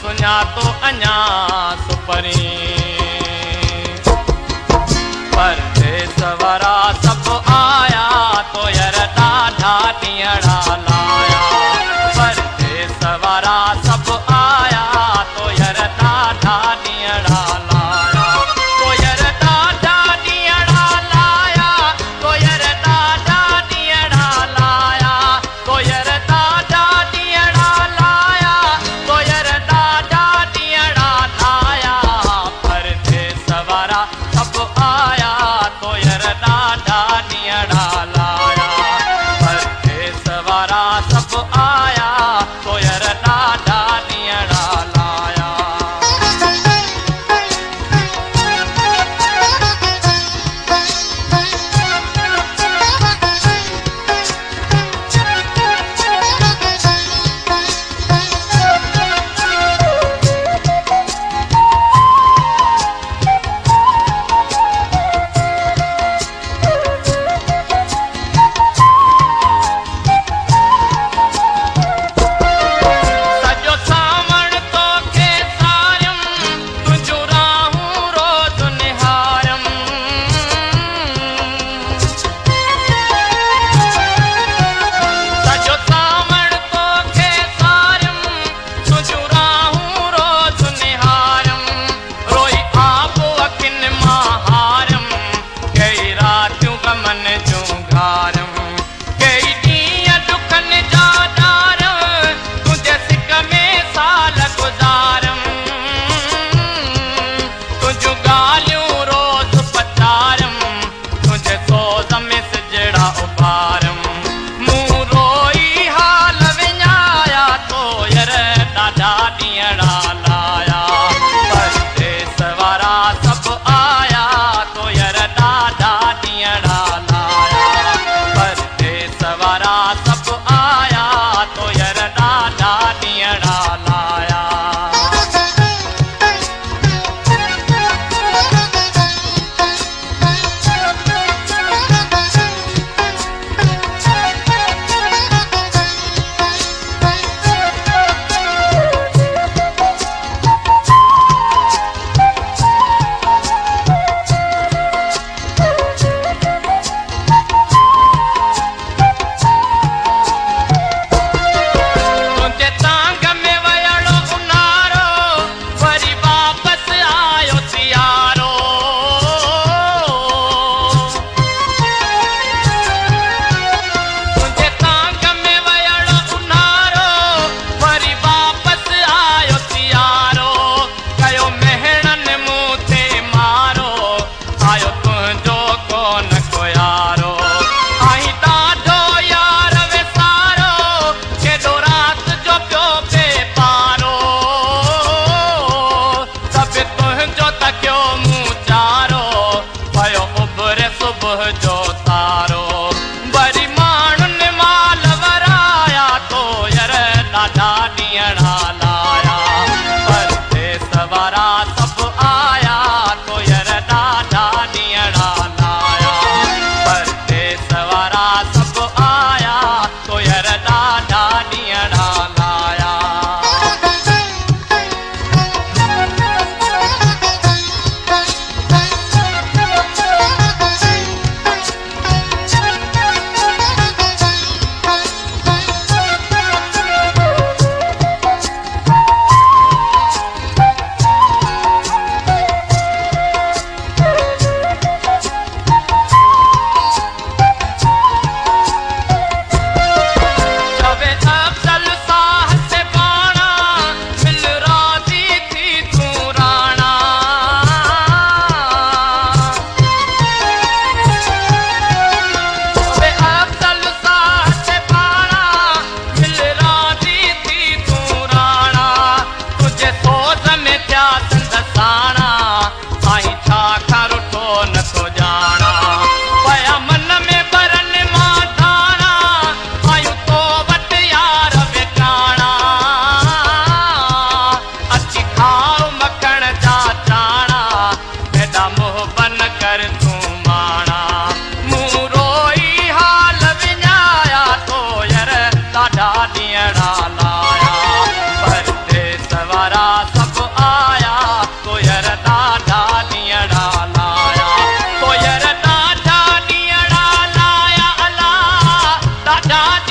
सुञातो अञा सुपरी परदेस वारा सभु आया तो यार ॾाढा ॾींहड़ा लाया परदेस वारा सभु आया तो यार ॾाढा ॾींहड़ा लाया तो यार ॾाढा ॾींहड़ा लाया तो यार ॾाढा ॾींहड़ा लाया तो यार ॾाढा ॾींहड़ा लाया तो यार ॾाढा ॾींहड़ा लाया परदेस वारा सभु आया तो यार ॾाढा ॾींहड़ा लाया परदेस वारा सभु आया तो यार ॾाढा ॾींहड़ा लाया सॼो सावण तोखे सारियम तुंहिंजूं राहूं रोज़ निहारम सॼो सावण तोखे सारियम तुंहिंजूं राहूं रोज़ निहारम रोई आबो अखियुनि मां हारम कई रातियूं गमन जूं घारम कई ॾींहं दुखनि जा ॾार तुंहिंजे सिक में साल गुज़ारम तुंहिंजूं ॻाल्हियूं रोज़ पचारम तुंहिंजे सोज़ में सिजड़ा उभारम मूं रोई हाल विञाया तो यार ॾाढा ॾींहड़ा लाया परदेस वारा सभु आया तो यार ॾाढा ॾींहड़ा लाया परदेस वारा सभु आया तो यार ॾाढा ॾींहड़ा लाया तुंहिंजे तांग में वयड़ो उन्हारो वरी वापसि आयो सियारो तुंहिंजे तांग में वयड़ो उन्हारो वरी वापसि आयो सियारो कयो मेहणनि मूं ते मारो आयो तुंहिंजो कोन को यारो आहीं ॾाढो यार विसारो केॾो राति जो पियो बेपारो सभु तुंहिंजो तकियो मूं चारो पयो उभरे सुबुह जो तारो वरी माण्हुनि माल वराया तो यार ॾाढा ॾींहड़ा लाया परदेस वारा सभु आया तो यार ॾाढा ॾींहड़ा लाया परदेस वारा सभु आया तो यार ॾाढा ॾींहड़ा लाया जा